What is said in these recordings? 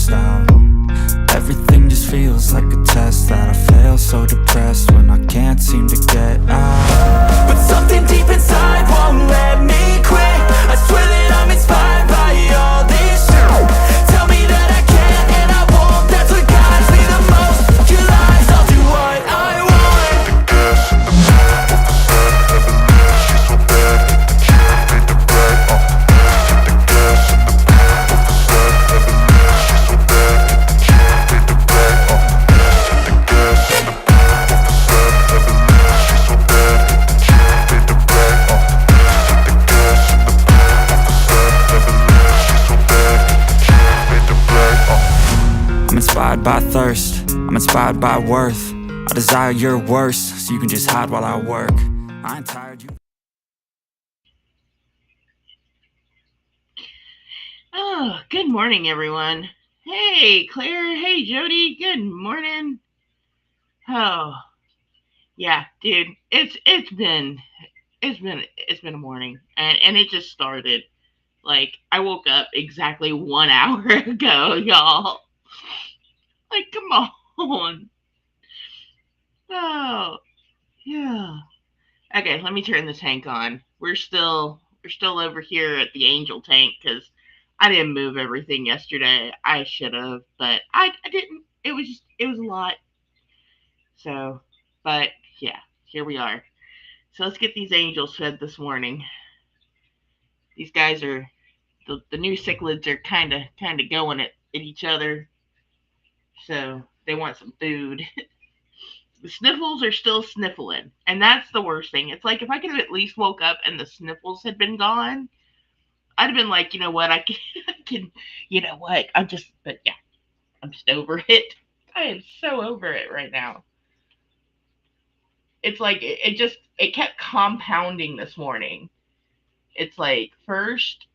stressed out. Everything just feels like a test that I fail, so depressed when I can't seem to get out. But something deep inside won't let me quit. I swear that I'm inspired by all this shit. Tell me that I can and I won't. That's what guides me the most. Your lies, I'll do what I want. I'm inspired by thirst, I'm inspired by worth. I desire your worst, so you can just hide while I work. I ain't tired, you. Oh, good morning, everyone. Hey, Claire. Hey, Jody. Good morning. Oh, yeah, dude. It's been a morning, and it just started. Like I woke up exactly 1 hour ago, y'all. Like, come on. Oh, yeah. Okay, let me turn the tank on. We're still over here at the Angel tank because I didn't move everything yesterday. I should have, but I didn't. It was a lot. So, but yeah, here we are. So let's get these angels fed this morning. These guys are the new cichlids are kind of going at each other. So they want some food. The sniffles are still sniffling, and that's the worst thing. It's like if I could have at least woke up and the sniffles had been gone, I'd have been like, you know what, I can, I can, you know what, but yeah, I'm just over it. I am so over it right now. It's like it kept compounding this morning. It's like first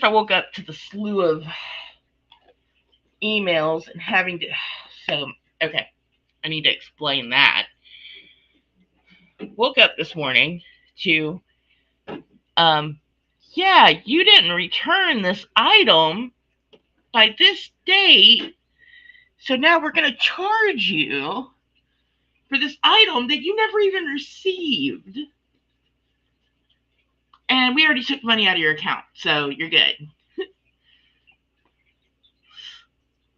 I woke up to the slew of emails and having to. So okay, I need to explain that. Woke up this morning to um yeah, you didn't return this item by this date, so now we're going to charge you for this item that you never even received. And we already took money out of your account, so you're good.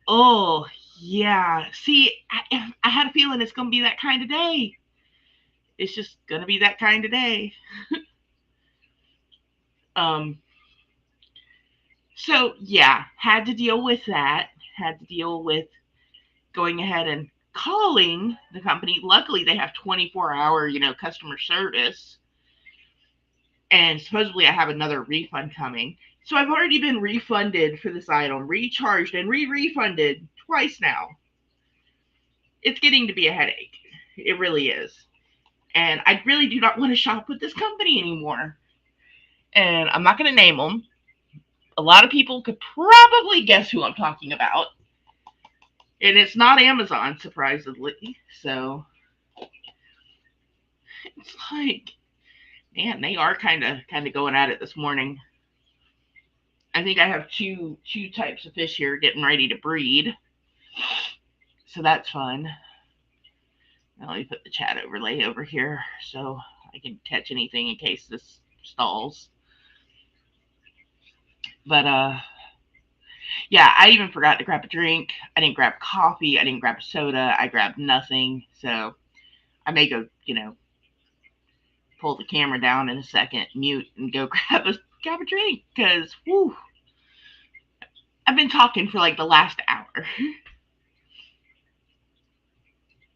Oh, yeah. See, I had a feeling it's going to be that kind of day. It's just going to be that kind of day. um, so, yeah, had to deal with that. Had to deal with going ahead and calling the company. Luckily, they have 24-hour, customer service. And supposedly I have another refund coming. So I've already been refunded for this item, recharged and refunded twice now. It's getting to be a headache. It really is. And I really do not want to shop with this company anymore. And I'm not going to name them. A lot of people could probably guess who I'm talking about. And it's not Amazon, surprisingly. So it's like, man, they are kind of going at it this morning. I think I have two types of fish here getting ready to breed. So that's fun. Now let me put the chat overlay over here so I can catch anything in case this stalls. But yeah, I even forgot to grab a drink. I didn't grab coffee. I didn't grab a soda. I grabbed nothing. So I may go, pull the camera down in a second, mute, and go grab a drink because whoo, I've been talking for like the last hour.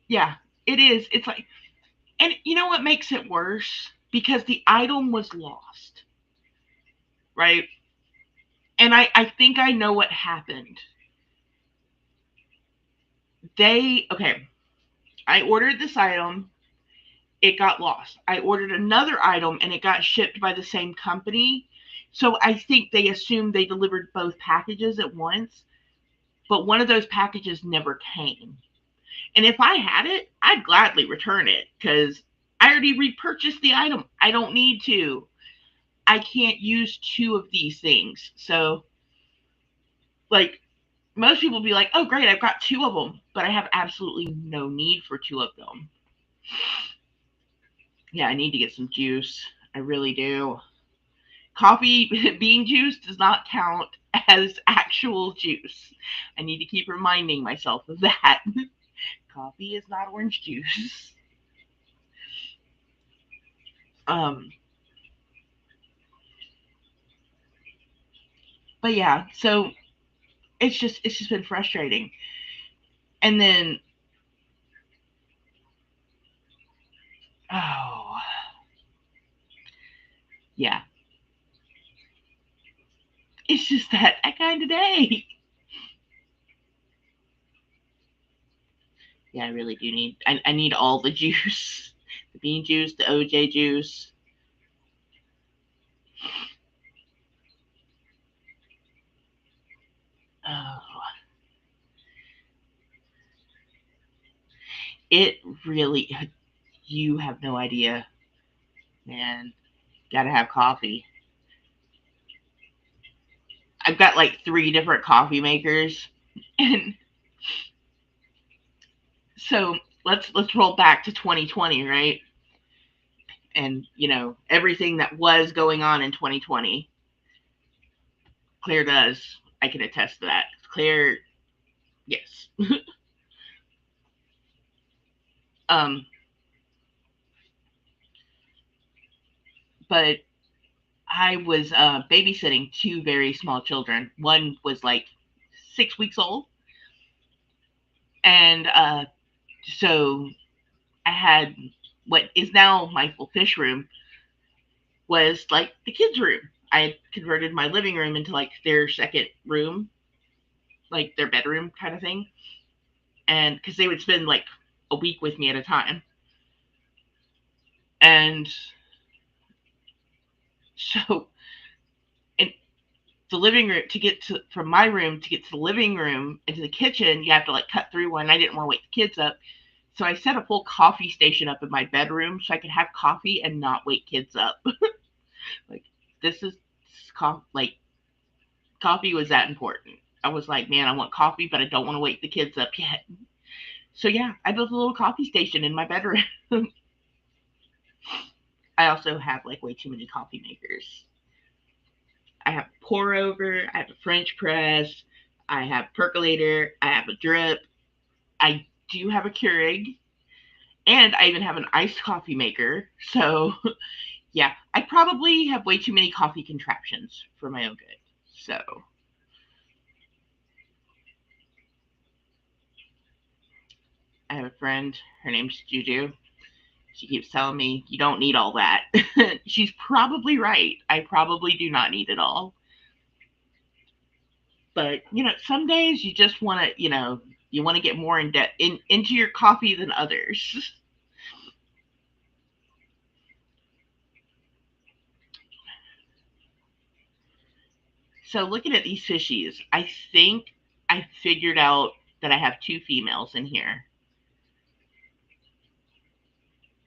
Yeah, it is. It's like, and you know what makes it worse? Because the item was lost, right? And I think I know what happened. Okay, I ordered this item, it got lost. I ordered another item and it got shipped by the same company. So I think they assumed they delivered both packages at once, but one of those packages never came. And if I had it, I'd gladly return it because I already repurchased the item. I don't need to. I can't use two of these things. So, like, most people be like, oh, great, I've got two of them, but I have absolutely no need for two of them. Yeah, I need to get some juice. I really do. Coffee bean juice does not count as actual juice. I need to keep reminding myself of that. Coffee is not orange juice. Um, but yeah, so it's just been frustrating. And then oh yeah, it's just that kind of day. Yeah, I really do need. I need all the juice, the bean juice, the OJ juice. Oh, it really. You have no idea, man. Gotta have coffee. I've got like three different coffee makers, and so let's roll back to 2020, right? And everything that was going on in 2020. Claire does. I can attest to that. Claire, yes. um, but I was babysitting two very small children. One was like 6 weeks old, and so I had what is now my full fish room was like the kids' room. I had converted my living room into like their second room, like their bedroom kind of thing, and because they would spend like a week with me at a time, and so in the living room to get to from my room to get to the living room into the kitchen, you have to like cut through one. I didn't want to wake the kids up, so I set a full coffee station up in my bedroom so I could have coffee and not wake kids up. Like this is like coffee was that important. I was like, man, I want coffee, but I don't want to wake the kids up yet. So yeah, I built a little coffee station in my bedroom. I also have like way too many coffee makers. I have a pour over, I have a French press, I have percolator, I have a drip, I do have a Keurig, and I even have an iced coffee maker. So yeah, I probably have way too many coffee contraptions for my own good. So I have a friend, her name's Juju. She keeps telling me, you don't need all that. She's probably right. I probably do not need it all. But, some days you just want to, you want to get more in depth into your coffee than others. So looking at these fishies, I think I figured out that I have two females in here.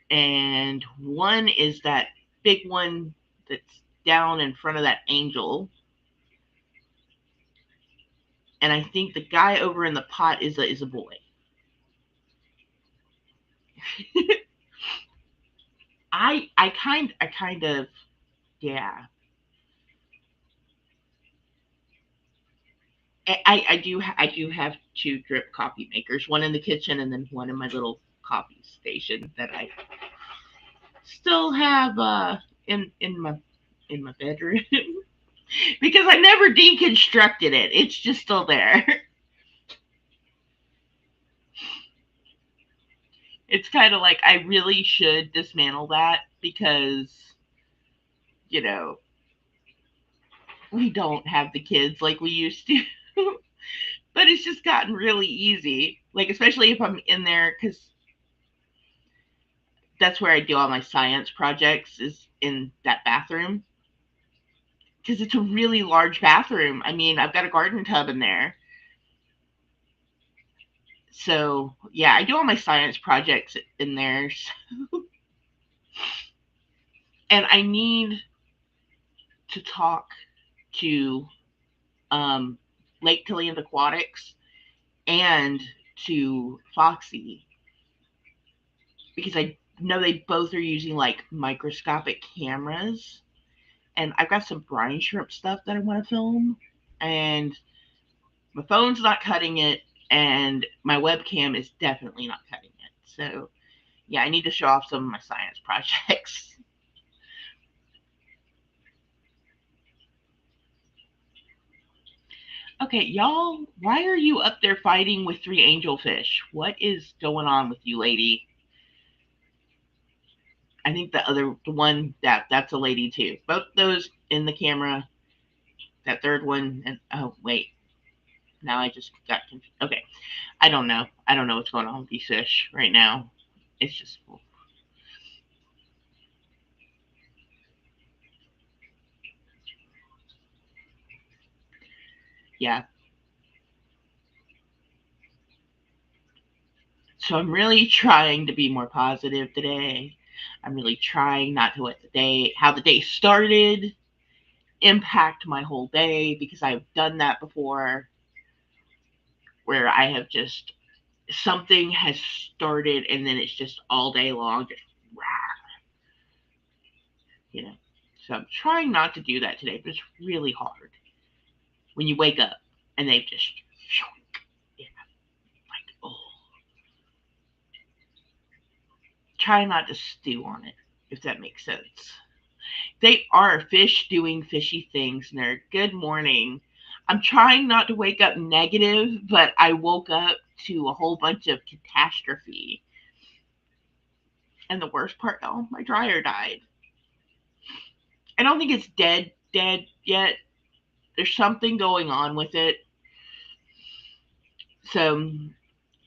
And one is that big one that's down in front of that angel. And I think the guy over in the pot is a boy. I kind of yeah. I do have two drip coffee makers, one in the kitchen and then one in my little coffee station that I still have in my bedroom because I never deconstructed it. It's just still there. It's kind of like I really should dismantle that because you know we don't have the kids like we used to. But it's just gotten really easy, like especially if I'm in there because that's where I do all my science projects is in that bathroom because it's a really large bathroom. I mean, I've got a garden tub in there. So, yeah, I do all my science projects in there. And I need to talk to um, Lake Killian Aquatics and to Foxy because I know they both are using like microscopic cameras, and I've got some brine shrimp stuff that I want to film, and my phone's not cutting it, and my webcam is definitely not cutting it. So yeah, I need to show off some of my science projects. Okay, y'all, why are you up there fighting with 3 angelfish? What is going on with you, lady? I think the one that's a lady too. Both those in the camera. That third one, and oh wait, now I just got confused. Okay, I don't know. I don't know what's going on with these fish right now. It's just yeah. So I'm really trying to be more positive today. I'm really trying not to let how the day started impact my whole day because I've done that before where I have just something has started and then it's just all day long just you know. So I'm trying not to do that today, but it's really hard when you wake up and they've just yeah, like oh, try not to stew on it if that makes sense. They are fish doing fishy things, nerd. Good morning. I'm trying not to wake up negative, but I woke up to a whole bunch of catastrophe. And the worst part, oh, my dryer died. I don't think it's dead yet. There's something going on with it. So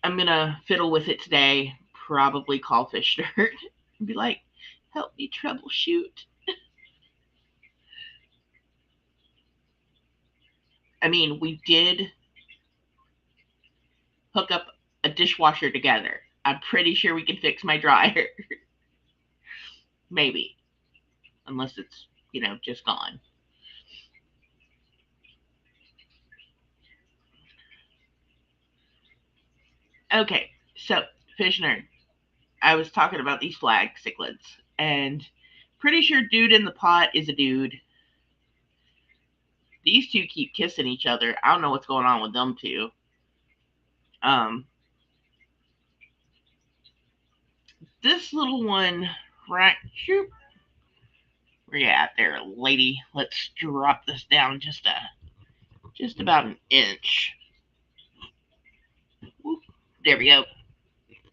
I'm gonna fiddle with it today. Probably call Fish Nerd and be like, help me troubleshoot. I mean, we did hook up a dishwasher together. I'm pretty sure we can fix my dryer. Maybe. Unless it's, just gone. Okay, so Fish Nerd. I was talking about these flag cichlids, and pretty sure dude in the pot is a dude. These two keep kissing each other. I don't know what's going on with them two. Um, this little one, right? Shoop. Where you at there, lady? Let's drop this down just about an inch. Whoop. There we go.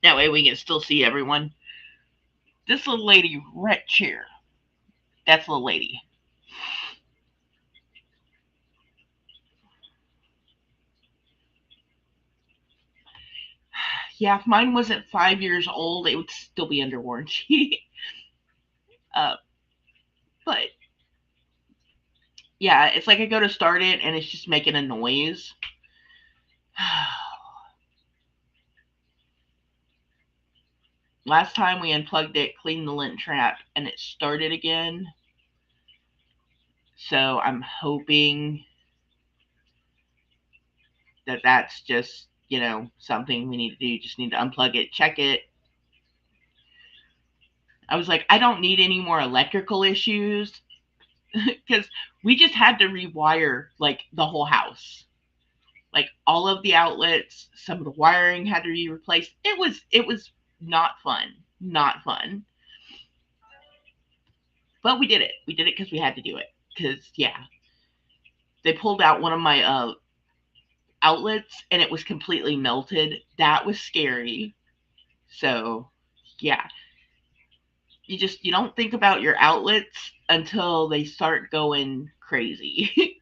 That way we can still see everyone. This little lady right here. That's the little lady. Yeah, if mine wasn't 5 years old, it would still be under warranty. uh, but yeah, it's like I go to start it and it's just making a noise. Last time we unplugged it, cleaned the lint trap, and it started again. So I'm hoping that that's just, something we need to do. Just need to unplug it, check it. I was like, I don't need any more electrical issues because we just had to rewire like the whole house. Like all of the outlets, some of the wiring had to be replaced. It was not fun. Not fun. But we did it. We did it because we had to do it. Because yeah, they pulled out one of my outlets and it was completely melted. That was scary. So yeah, you don't think about your outlets until they start going crazy.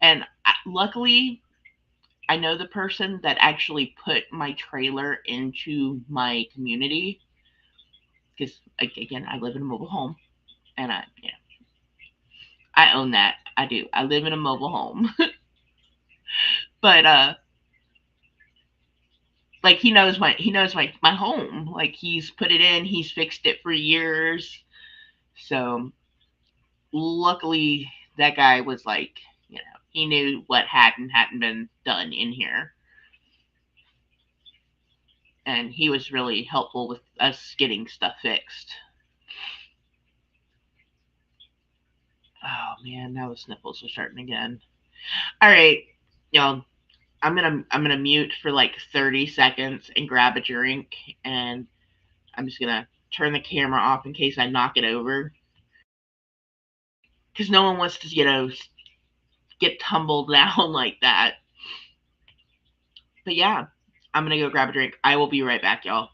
And luckily, I know the person that actually put my trailer into my community because again, I live in a mobile home, and I own that. I do. I live in a mobile home, but like he knows my home. Like he's put it in, he's fixed it for years. So luckily that guy was like, he knew what hadn't been done in here. And he was really helpful with us getting stuff fixed. Oh man, now the sniffles are starting again. All right, y'all. I'm gonna mute for like 30 seconds and grab a drink, and I'm just gonna turn the camera off in case I knock it over, because no one wants to get tumbled down like that. But yeah, I'm gonna go grab a drink. I will be right back, y'all.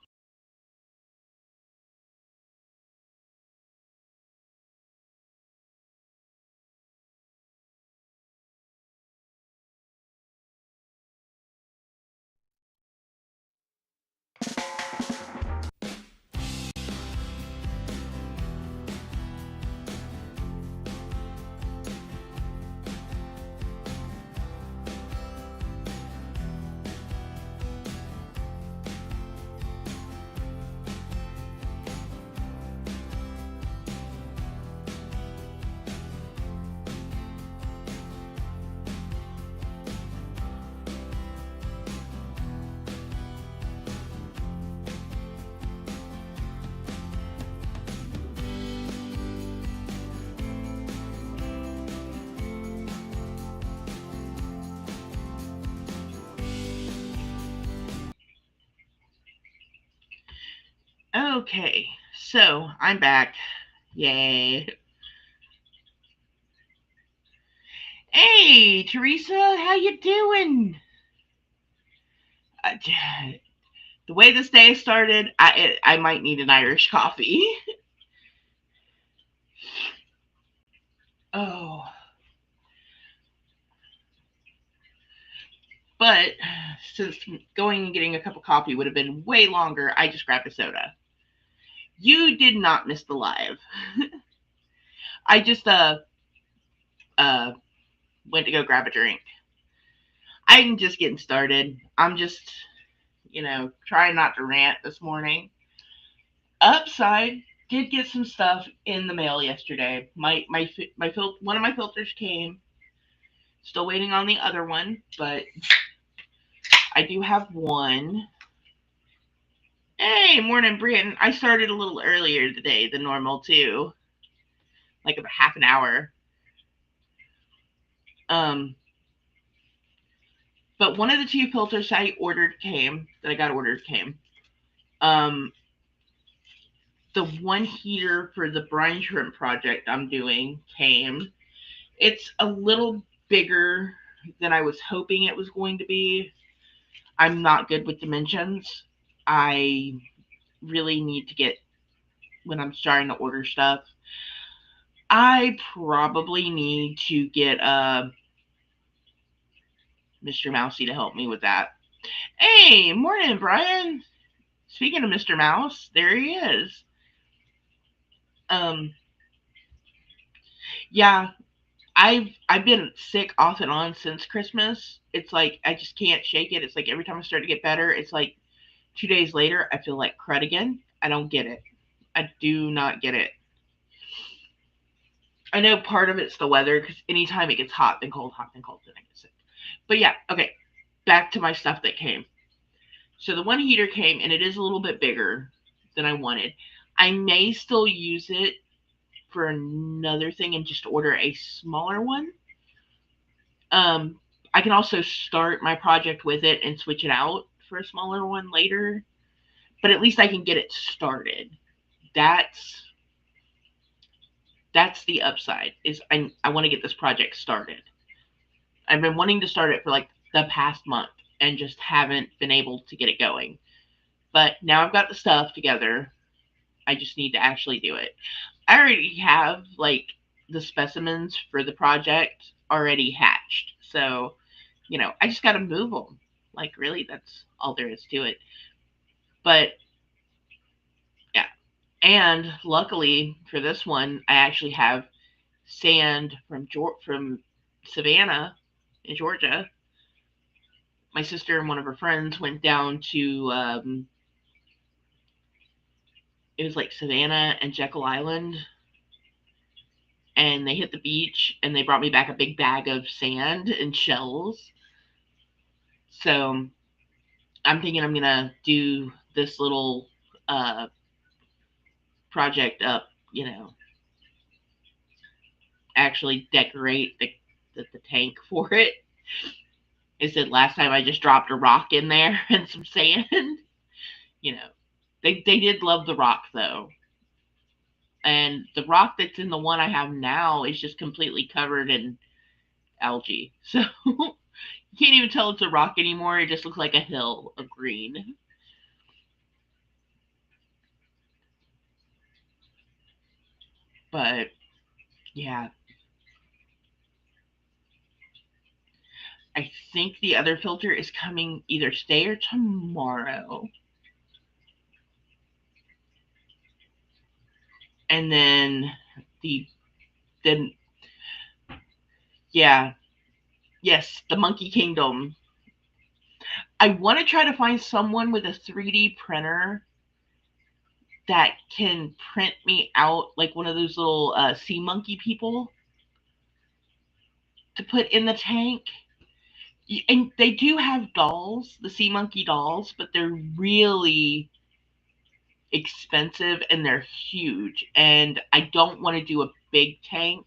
Okay, so I'm back. Yay. Hey, Teresa, how you doing? Uh, the way this day started, I might need an Irish coffee. Oh, but since going and getting a cup of coffee would have been way longer, I just grabbed a soda. You did not miss the live. I just uh went to go grab a drink. I'm just getting started. I'm just, trying not to rant this morning. Upside, did get some stuff in the mail yesterday. One of my filters came. Still waiting on the other one, but I do have one. Hey, morning, Brian. I started a little earlier today than normal too, like about half an hour. Um, but one of the two filters that I got ordered came. Um, the one heater for the brine shrimp project I'm doing came. It's a little bigger than I was hoping it was going to be. I'm not good with dimensions. I really need to get, when I'm starting to order stuff, I probably need to get Mr. Mousy to help me with that. Hey, morning, Brian. Speaking of Mr. Mouse, there he is. Um, yeah, I've been sick off and on since Christmas. It's like I just can't shake it. It's like every time I start to get better, it's like 2 days later, I feel like crud again. I don't get it. I do not get it. I know part of it's the weather because anytime it gets hot, then cold, then I get sick. But yeah, okay. Back to my stuff that came. So the one heater came and it is a little bit bigger than I wanted. I may still use it for another thing and just order a smaller one. I can also start my project with it and switch it out for a smaller one later. But at least I can get it started. That's the upside. Is I want to get this project started. I've been wanting to start it for like the past month and just haven't been able to get it going. But now I've got the stuff together. I just need to actually do it. I already have like the specimens for the project already hatched. So, I just got to move them. Like, really, that's all there is to it. But yeah. And luckily for this one, I actually have sand from Savannah in Georgia. my sister and one of her friends went down to it was like Savannah and Jekyll Island, and they hit the beach, and they brought me back a big bag of sand and shells. So I'm thinking I'm gonna do this little project up, actually decorate the tank for it. I said last time I just dropped a rock in there and some sand. you know, they did love the rock though, and the rock that's in the one I have now is just completely covered in algae. So you can't even tell it's a rock anymore. It just looks like a hill of green. But yeah, I think the other filter is coming either today or tomorrow. And the then yeah, yes, the Monkey Kingdom. I want to try to find someone with a 3D printer that can print me out like one of those little sea monkey people to put in the tank. And they do have dolls, the sea monkey dolls, but they're really expensive and they're huge. And I don't want to do a big tank.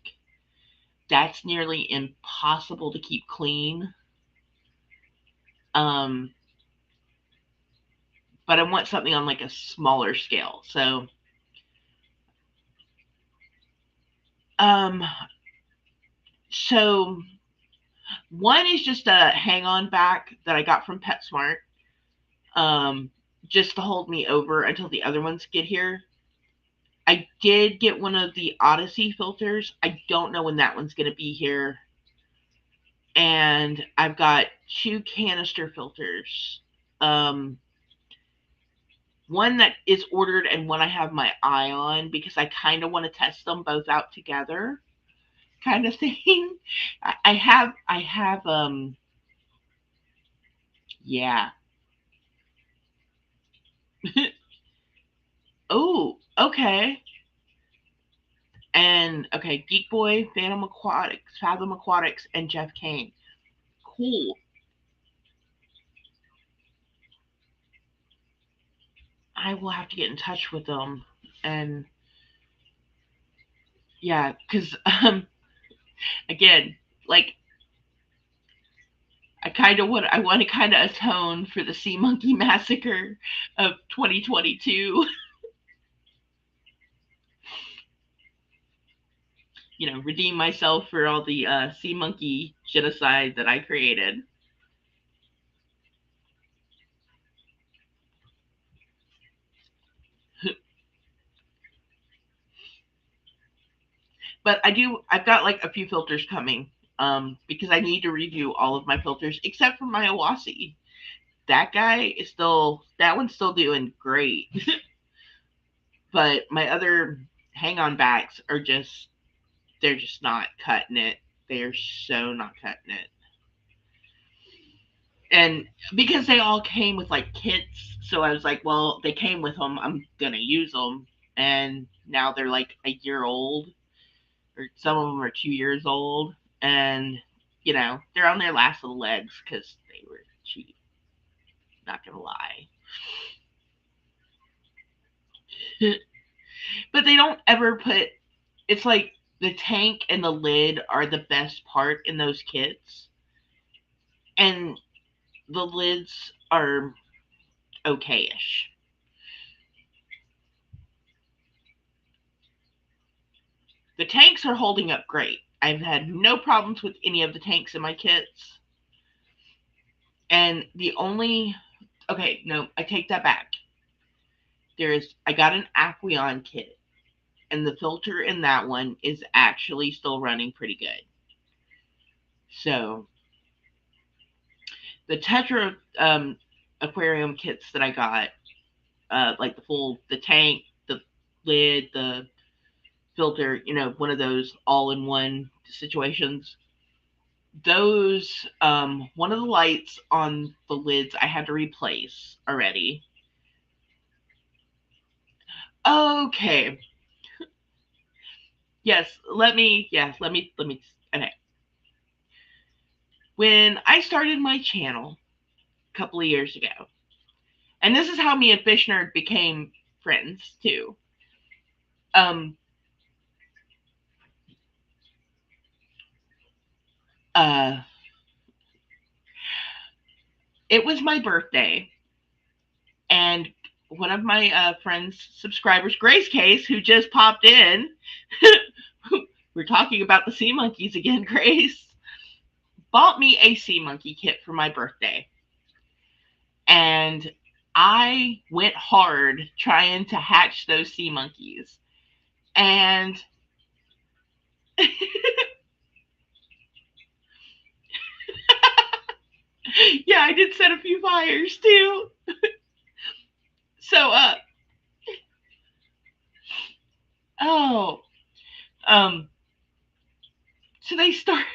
That's nearly impossible to keep clean. Um, but I want something on like a smaller scale. So, um, so one is just a hang on back that I got from PetSmart, um, just to hold me over until the other ones get here. I did get one of the Odyssey filters. I don't know when that one's going to be here. And I've got two canister filters. One that is ordered and one I have my eye on because I kind of want to test them both out together, kind of thing. I have, yeah. Oh, okay. And okay, Geek Boy, Fathom Aquatics, and Jeff Kane. Cool. I will have to get in touch with them, and yeah, because again, like I want to kind of atone for the Sea Monkey Massacre of 2022. Redeem myself for all the sea monkey genocide that I created. But I've got like a few filters coming, because I need to review all of my filters except for my Awasi. That one's still doing great. But my other hang on backs they're just not cutting it. They're so not cutting it. And because they all came with like kits, so I was like, well, they came with them, I'm gonna use them. And now they're like a year old, or some of them are 2 years old, and they're on their last little legs because they were cheap. Not gonna lie. But they don't ever put. It's like the tank and the lid are the best part in those kits, and the lids are okayish. The tanks are holding up great. I've had no problems with any of the tanks in my kits. And the only okay, no, I take that back. I got an Aqueon kit, and the filter in that one is actually still running pretty good. So the Tetra aquarium kits that I got, like the tank, the lid, the filter, one of those all in one situations. those one of the lights on the lids I had to replace already. Okay. Let me okay. When I started my channel a couple of years ago, and this is how me and Fish Nerd became friends too. Um uh it was my birthday, and one of my friends subscribers, Grace Case, who just popped in, we're talking about the sea monkeys again. Grace bought me a sea monkey kit for my birthday, and I went hard trying to hatch those sea monkeys. And yeah, I did set a few fires too. So oh um so they started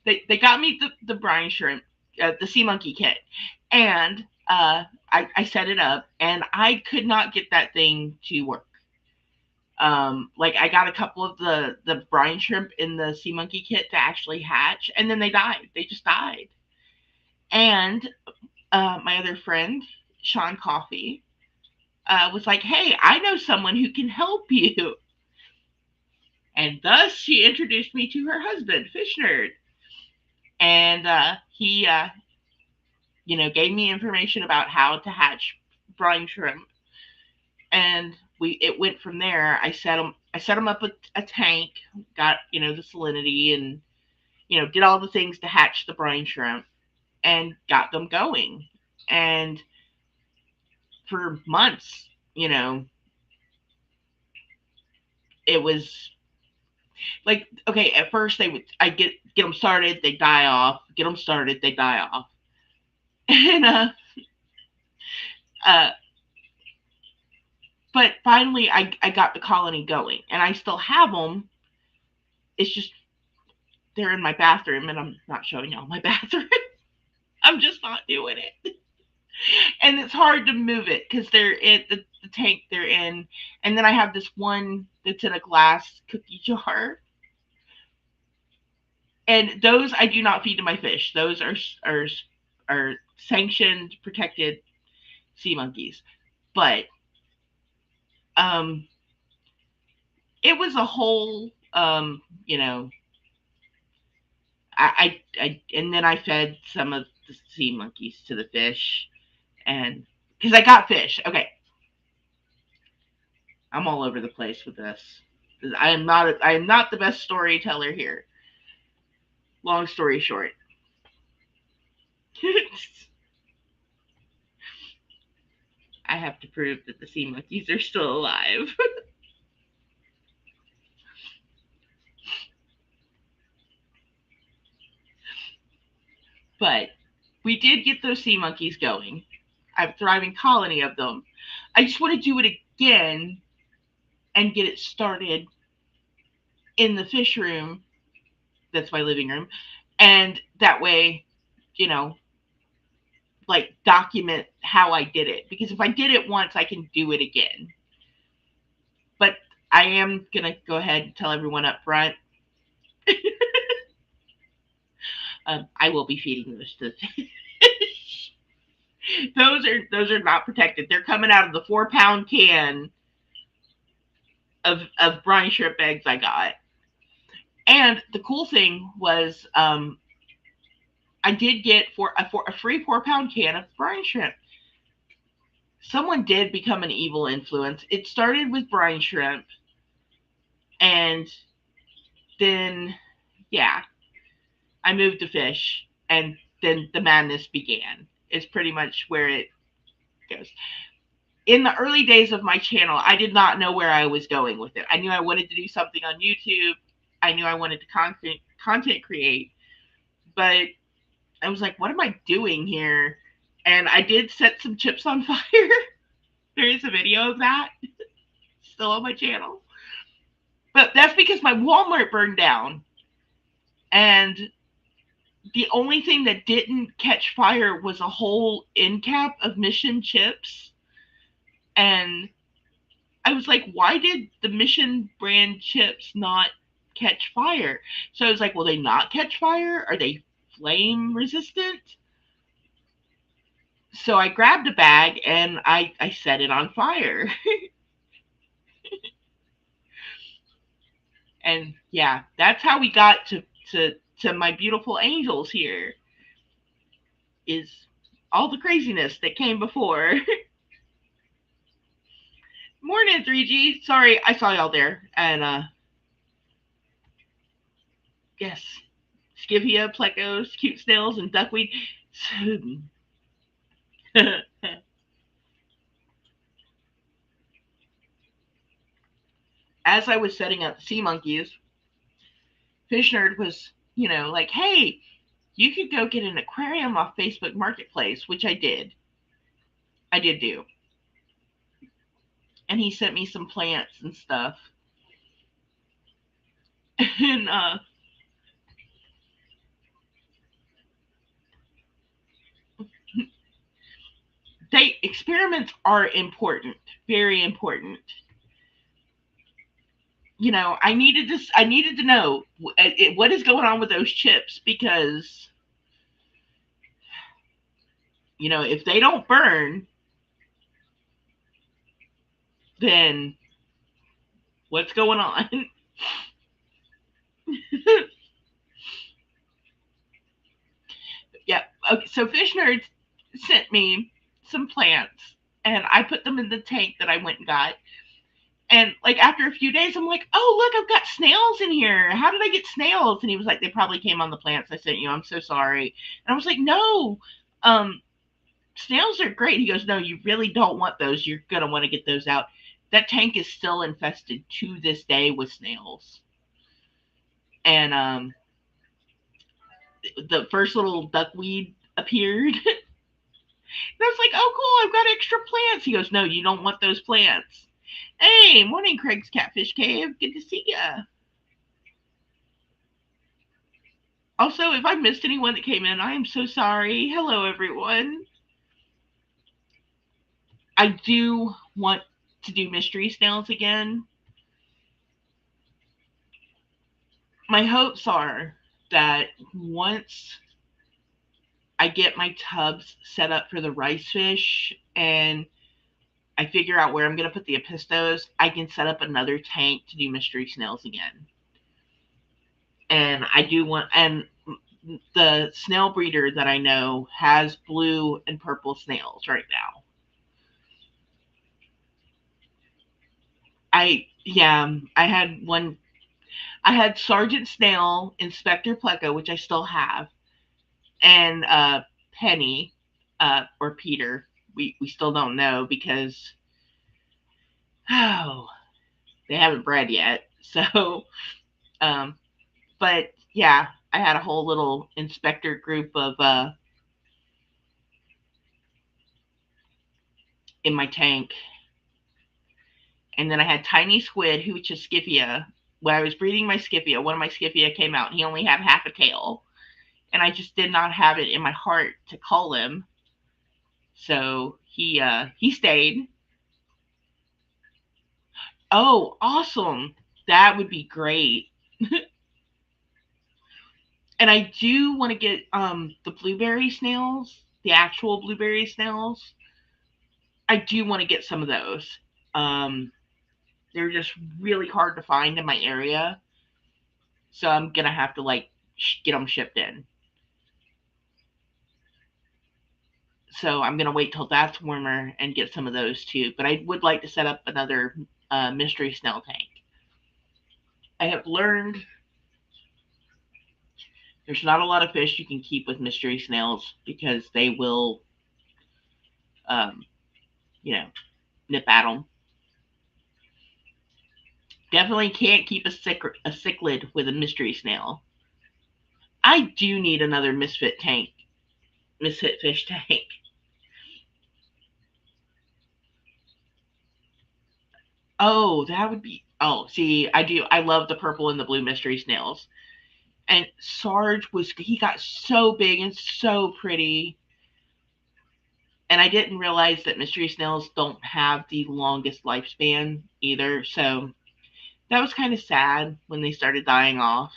they got me the brine shrimp, the sea monkey kit, and I set it up, and I could not get that thing to work. Like, I got a couple of the brine shrimp in the sea monkey kit to actually hatch, and then they died. They just died. And my other friend, Sean Coffey, was like, "Hey, I know someone who can help you." And thus she introduced me to her husband, Fish Nerd. And he, gave me information about how to hatch brine shrimp. And it went from there. I set him up a tank, got, the salinity, and, did all the things to hatch the brine shrimp, and got them going. And for months, it was like, okay, at first I get them started, they die off, get them started, they die off. And uh but finally I got the colony going, and I still have them. It's just they're in my bathroom, and I'm not showing y'all my bathroom. I'm just not doing it. And it's hard to move it because they're in the tank they're in. And then I have this one that's in a glass cookie jar. And those I do not feed to my fish. Those are sanctioned, protected sea monkeys. But um it was a whole and then I fed some of the sea monkeys to the fish, and because I got fish. Okay, I'm all over the place with this. I am not the best storyteller here. Long story short, I have to prove that the sea monkeys are still alive. But we did get those sea monkeys going. I have a thriving colony of them. I just want to do it again and get it started in the fish room. That's my living room. And that way, you know, like, document how I did it. Because if I did it once, I can do it again. But I am going to go ahead and tell everyone up front. I will be feeding those to the fish. Those are not protected. They're coming out of the 4-pound can of brine shrimp eggs I got. And the cool thing was, I did get for a free 4-pound can of brine shrimp. Someone did become an evil influence. It started with brine shrimp, and then, yeah, I moved to fish, and then the madness began. Is pretty much where it goes. In the early days of my channel, I did not know where I was going with it. I knew I wanted to do something on YouTube. I knew I wanted to content create, but I was like, what am I doing here? And I did set some chips on fire. There is a video of that still on my channel. But that's because my Walmart burned down. And the only thing that didn't catch fire was a whole end cap of Mission chips. And I was like, why did the Mission brand chips not catch fire? So I was like, will they not catch fire? Are they flame resistant? So I grabbed a bag and I set it on fire. And yeah, that's how we got to my beautiful angels here, is all the craziness that came before. Morning, 3G. Sorry, I saw y'all there. And yes, Skivia, Plecos, cute snails, and duckweed. As I was setting up sea monkeys, Fish Nerd was, like, hey, you could go get an aquarium off Facebook Marketplace, which I did. I did do. And he sent me some plants and stuff. And experiments are important, very important. I needed to know what is going on with those chips, because if they don't burn, then what's going on? Yeah. Okay. So Fish Nerds sent me some plants, and I put them in the tank that I went and got. And like after a few days, I'm like, oh look, I've got snails in here. How did I get snails? And he was like, they probably came on the plants I sent you. I'm so sorry. And I was like, no, snails are great. He goes, no, you really don't want those. You're gonna want to get those out. That tank is still infested to this day with snails. And the first little duckweed appeared. And I was like, oh cool, I've got extra plants. He goes, no, you don't want those plants. Hey, morning, Craig's Catfish Cave. Good to see ya. Also, if I missed anyone that came in, I am so sorry. Hello, everyone. I do want to do mystery snails again. My hopes are that once I get my tubs set up for the rice fish and I figure out where I'm going to put the apistos, I can set up another tank to do mystery snails again. And I do want, and the snail breeder that I know has blue and purple snails right now. I had Sergeant Snail, Inspector Pleco, which I still have, and Penny, or Peter. We still don't know because they haven't bred yet. So, but yeah, I had a whole little inspector group of in my tank. And then I had Tiny Squid, which is Scipia. When I was breeding my Scipia, one of my Scipia came out and he only had half a tail. And I just did not have it in my heart to cull him. So he stayed. Oh, awesome. That would be great. And I do want to get the blueberry snails, the actual blueberry snails. I do want to get some of those. They're just really hard to find in my area. So I'm going to have to like get them shipped in. So I'm going to wait till that's warmer and get some of those too. But I would like to set up another mystery snail tank. I have learned there's not a lot of fish you can keep with mystery snails because they will, nip at them. Definitely can't keep a cichlid with a mystery snail. I do need another misfit fish tank. Oh, that would be. Oh, see, I do. I love the purple and the blue mystery snails. And Sarge he got so big and so pretty. And I didn't realize that mystery snails don't have the longest lifespan either. So that was kind of sad when they started dying off,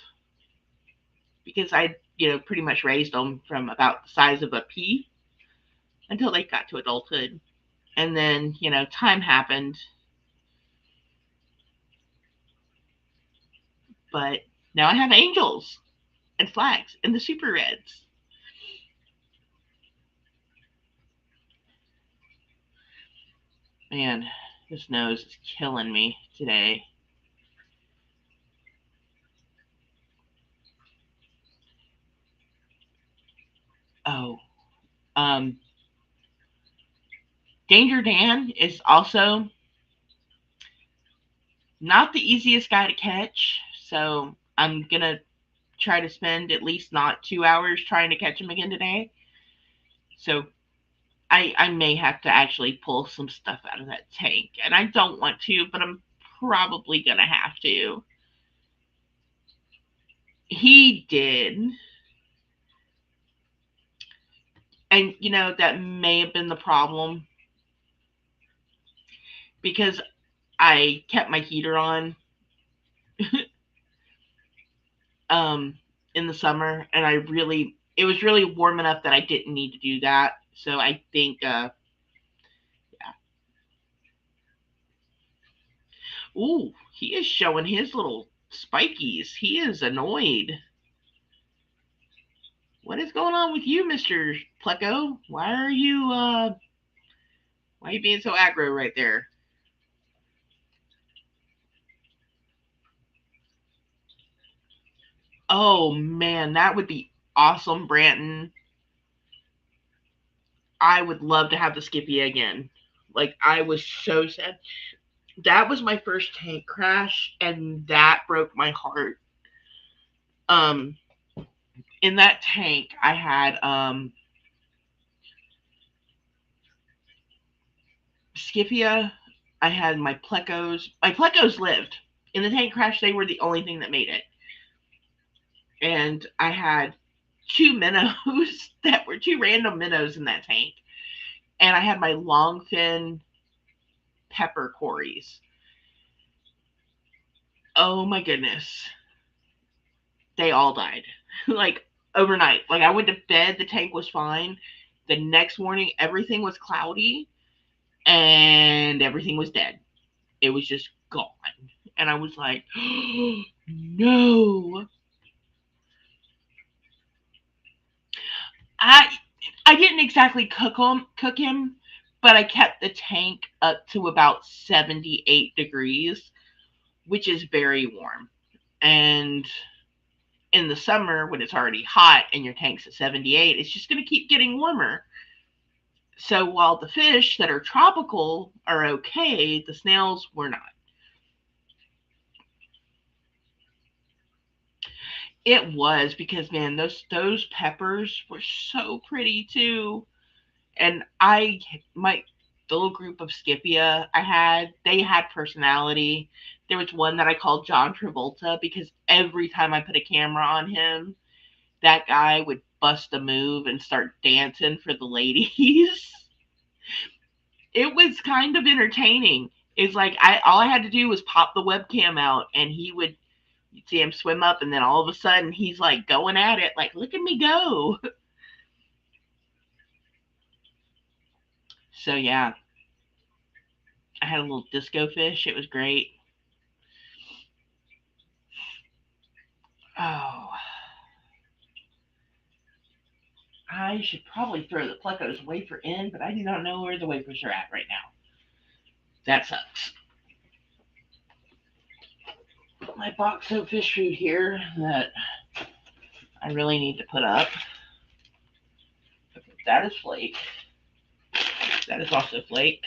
because I, pretty much raised them from about the size of a pea until they got to adulthood. And then, time happened. But now I have angels and flags and the super reds. Man, this nose is killing me today. Oh, Danger Dan is also not the easiest guy to catch. So I'm going to try to spend at least not 2 hours trying to catch him again today. So I may have to actually pull some stuff out of that tank. And I don't want to, but I'm probably going to have to. He did. And, that may have been the problem, because I kept my heater on in the summer, and it was really warm enough that I didn't need to do that. So I think, yeah. Ooh, he is showing his little spikies. He is annoyed. What is going on with you, Mr. Pleco? Why are you being so aggro right there? Oh man, that would be awesome, Branton. I would love to have the Skippy again. Like, I was so sad. That was my first tank crash, and that broke my heart. In that tank, I had Scipia. I had my Plecos. My Plecos lived. In the tank crash, they were the only thing that made it. And I had 2 minnows that were 2 random minnows in that tank. And I had my longfin pepper cories. Oh my goodness. They all died. Like, overnight. Like, I went to bed, the tank was fine. The next morning, everything was cloudy and everything was dead. It was just gone. And I was like, oh, no. I didn't exactly cook him, but I kept the tank up to about 78 degrees, which is very warm. And in the summer, when it's already hot and your tank's at 78, it's just going to keep getting warmer. So while the fish that are tropical are okay, the snails were not. It was, because man, those peppers were so pretty too. And my the little group of Scipia they had personality. There was one that I called John Travolta, because every time I put a camera on him, that guy would bust a move and start dancing for the ladies. It was kind of entertaining. It's like all I had to do was pop the webcam out, and you'd see him swim up, and then all of a sudden he's like going at it, like, look at me go. So yeah, I had a little disco fish. It was great. Oh, I should probably throw the Plecos wafer in, but I do not know where the wafers are at right now. That sucks. My box of fish food here that I really need to put up. That is flake. That is also flake.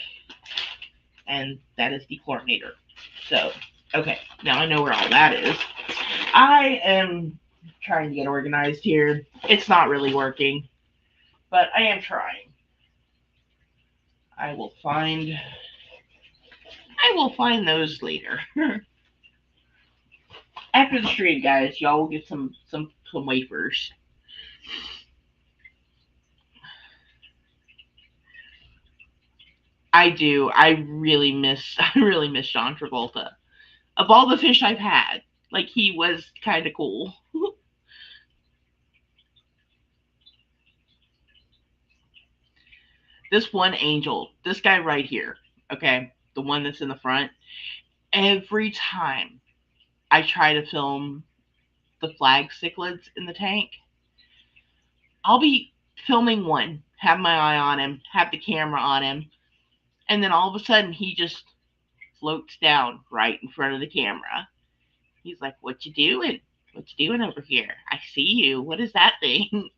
And that is the chlorinator. So, okay, now I know where all that is. I am trying to get organized here. It's not really working, but I am trying. I will find those later. After the stream, guys, y'all will get some wafers. I do. I really miss John Travolta. Of all the fish I've had, like he was kind of cool. This one angel, this guy right here, okay, the one that's in the front. Every time I try to film the flag cichlids in the tank, I'll be filming one, have my eye on him, have the camera on him, and then all of a sudden he just floats down right in front of the camera. He's like, "What you doing? What you doing over here? I see you. What is that thing?"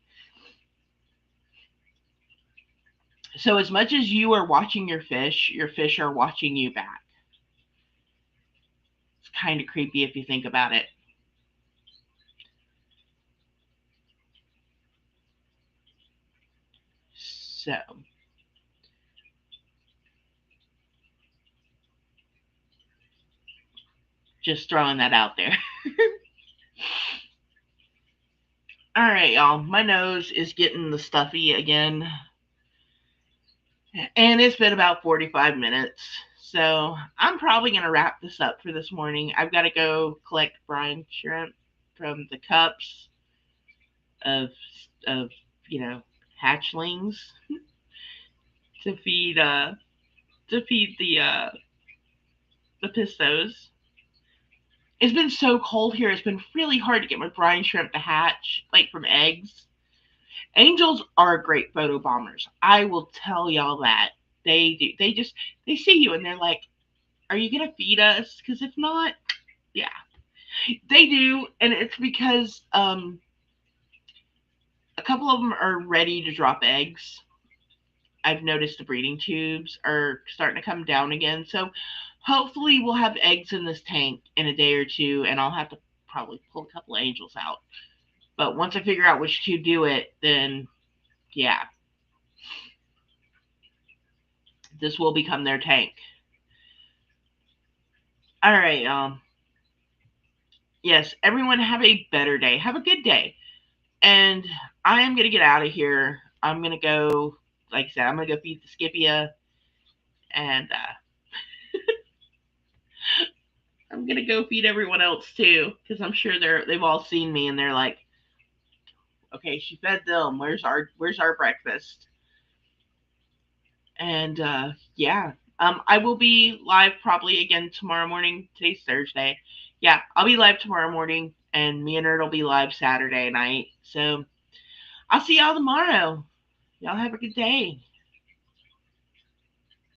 So as much as you are watching your fish are watching you back. It's kind of creepy if you think about it. So, just throwing that out there. All right, y'all. My nose is getting the stuffy again. And it's been about 45 minutes. So I'm probably going to wrap this up for this morning. I've got to go collect brine shrimp from the cups of, of hatchlings to feed the pistos. It's been so cold here. It's been really hard to get my brine shrimp to hatch, like from eggs. Angels are great photo bombers. I will tell y'all that. They do. They see you and they're like, "Are you gonna feed us? Because if not, yeah, they do." And it's because a couple of them are ready to drop eggs. I've noticed the breeding tubes are starting to come down again. So hopefully we'll have eggs in this tank in a day or two, and I'll have to probably pull a couple of angels out. But once I figure out which to do it, then yeah, this will become their tank. All right. Yes, everyone have a better day. Have a good day. And I am gonna get out of here. I'm gonna go. Like I said, I'm gonna go feed the Scipia, and I'm gonna go feed everyone else too, because I'm sure they've all seen me and they're like, okay, she fed them. Where's our breakfast? And yeah, I will be live probably again tomorrow morning. Today's Thursday. Yeah, I'll be live tomorrow morning, and me and Nerd will be live Saturday night. So I'll see y'all tomorrow. Y'all have a good day.